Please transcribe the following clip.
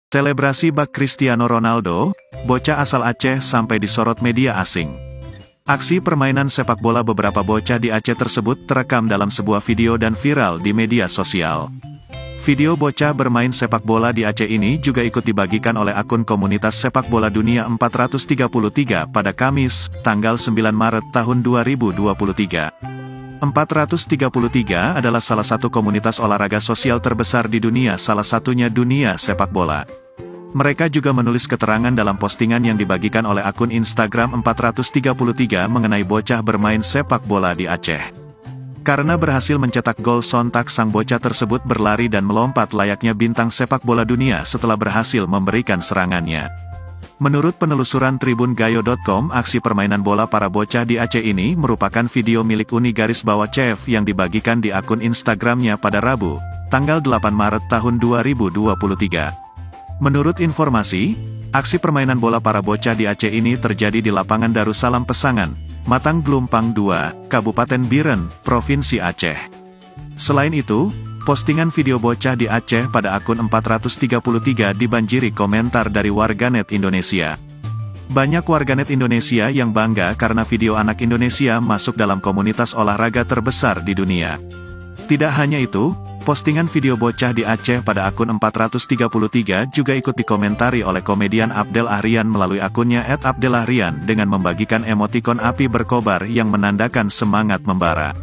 Selebrasi bak Cristiano Ronaldo, bocah asal Aceh sampai disorot media asing. Aksi permainan sepak bola beberapa bocah di Aceh tersebut terekam dalam sebuah video dan viral di media sosial. Video bocah bermain sepak bola di Aceh ini juga ikut dibagikan oleh akun komunitas sepak bola dunia 433 pada Kamis, tanggal 9 Maret tahun 2023. 433 adalah salah satu komunitas olahraga sosial terbesar di dunia, salah satunya dunia sepak bola. Mereka juga menulis keterangan dalam postingan yang dibagikan oleh akun Instagram 433 mengenai bocah bermain sepak bola di Aceh. Karena berhasil mencetak gol sontak, sang bocah tersebut berlari dan melompat layaknya bintang sepak bola dunia setelah berhasil memberikan serangannya. Menurut penelusuran tribungayo.com, aksi permainan bola para bocah di Aceh ini merupakan video milik Uni_Chef yang dibagikan di akun Instagramnya pada Rabu, tanggal 8 Maret tahun 2023. Menurut informasi, aksi permainan bola para bocah di Aceh ini terjadi di lapangan Darussalam Pesangan, Matang Gelumpang 2, Kabupaten Biren, Provinsi Aceh. Selain itu, postingan video bocah di Aceh pada akun 433 dibanjiri komentar dari warganet Indonesia. Banyak warganet Indonesia yang bangga karena video anak Indonesia masuk dalam komunitas olahraga terbesar di dunia. Tidak hanya itu, postingan video bocah di Aceh pada akun 433 juga ikut dikomentari oleh komedian Abdel Ahrian melalui akunnya @abdelahrian dengan membagikan emotikon api berkobar yang menandakan semangat membara.